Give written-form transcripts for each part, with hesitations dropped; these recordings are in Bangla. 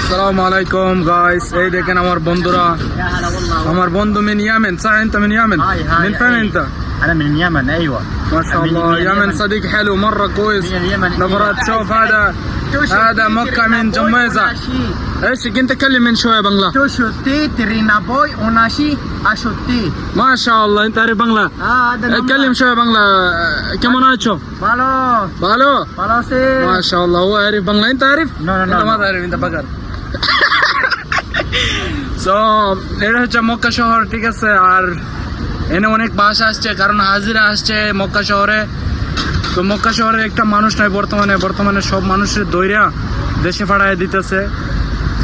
আসসালামু আলাইকুম গাইস, এই দেখেন আমার বন্ধুরা, يا هلا والله. আমার বন্ধু من يمن. صح انت من يمن؟ هاي من فين أيوة. انت؟ انا من اليمن. ايوه ما شاء من- الله، من يمن اليمن. صديق حلو مرة كويس. من اليمن. نبرات شوف هذا مكة من جميزة. ايش كنت تكلم من شوية بنغلا؟ تو شوتي ترينا بوي وناشي اشوتي. ما شاء الله انت عارف بنغلا. هذا اتكلم شوية بنغلا. كمان عايشو بالو بالو. بالو سي. ما شاء الله هو عارف بنغلا. انت عارف؟ No, no, no, انت ما no. تعرف، انت بقر. So এটা হচ্ছে মক্কা শহর, ঠিক আছে। আর এনে অনেক বাস আসছে, কারণ হাজিরা আসছে মক্কা শহরে। তো মক্কা শহরে একটা মানুষ নাই বর্তমানে সব মানুষের দৈরা দেশে পাঠায় দিতেছে,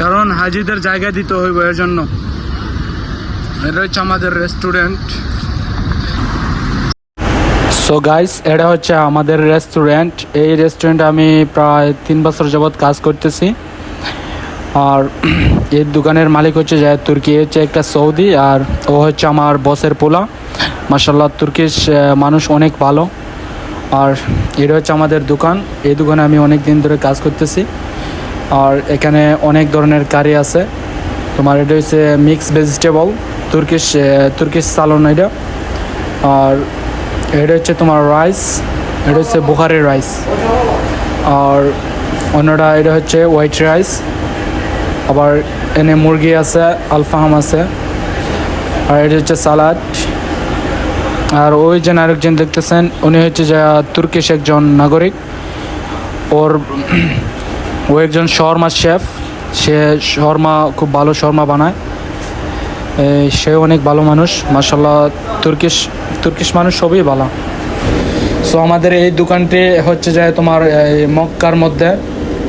কারণ হাজিদের জায়গা দিতে হইব, এর জন্য। এটা হচ্ছে আমাদের রেস্টুরেন্ট। সো গাইস, এটা হচ্ছে আমাদের রেস্টুরেন্ট। এই রেস্টুরেন্টে আমি প্রায় 3 বছর যাবৎ কাজ করতেছি। আর এই দোকানের মালিক হচ্ছে যায় তুর্কি, হচ্ছে একটা সৌদি, আর ও হচ্ছে আমার বসের পোলা। মাশাল্লাহ, তুর্কিশ মানুষ অনেক ভালো। আর এটা হচ্ছে আমাদের দোকান। এই দোকানে আমি অনেক দিন ধরে কাজ করতেছি। আর এখানে অনেক ধরনের কারি আছে। তোমার এটা হচ্ছে মিক্স ভেজিটেবল, তুর্কিশ সালন এটা। আর এটা হচ্ছে তোমার রাইস, এটা হচ্ছে বুখারের রাইস। আর অন্যটা এটা হচ্ছে হোয়াইট রাইস। আবার এনে মুরগি আছে, আলফাহাম আছে। আর এটা হচ্ছে সালাড। আর ওই যে আরেকজন দেখতেছেন, উনি হচ্ছে যে তুর্কিশ একজন নাগরিক। ও একজন শর্মা শেফ। সে খুব ভালো শর্মা বানায়। সে অনেক ভালো মানুষ, মাশাল্লাহ। তুর্কিশ মানুষ সবই ভালো। সো আমাদের এই দোকানটি হচ্ছে যে তোমার মক্কার মধ্যে,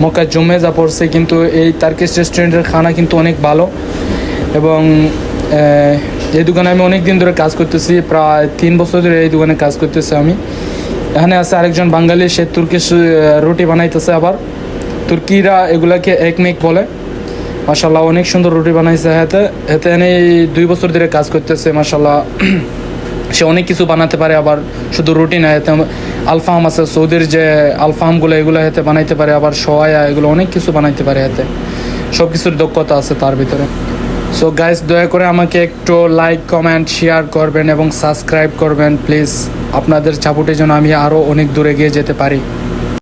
মক্কা জুমেজা পড়ছে, কিন্তু এই টার্কিশ রেস্টুরেন্টের খানা কিন্তু অনেক ভালো। এবং এই দোকানে আমি অনেক দিন ধরে কাজ করতেছি, প্রায় 3 বছর ধরে এই দোকানে কাজ করতেছি আমি। এখানে আছে আরেকজন বাঙালি, সে তুর্কিশ রুটি বানাইতেছে। আবার তুর্কিরা এগুলাকে একমেক বলে। মাশাল্লাহ, অনেক সুন্দর রুটি বানাইছে। এতে এনে 2 বছর ধরে কাজ করতেছে। মাশাল্লাহ, সে অনেক কিছু বানাতে পারে। আবার শুধু রুটি না, এতে আলফাহাম আছে, সৌদির যে আলফাহামগুলো, এগুলো এতে বানাইতে পারে। আবার সোয়া, এগুলো অনেক কিছু বানাইতে পারে। এতে সব কিছুর দক্ষতা আছে তার ভিতরে। সো গাইস, দয়া করে আমাকে একটু লাইক, কমেন্ট, শেয়ার করবেন এবং সাবস্ক্রাইব করবেন প্লিজ। আপনাদের সাপোর্টের জন্য আমি আরও অনেক দূরে গিয়ে যেতে পারি।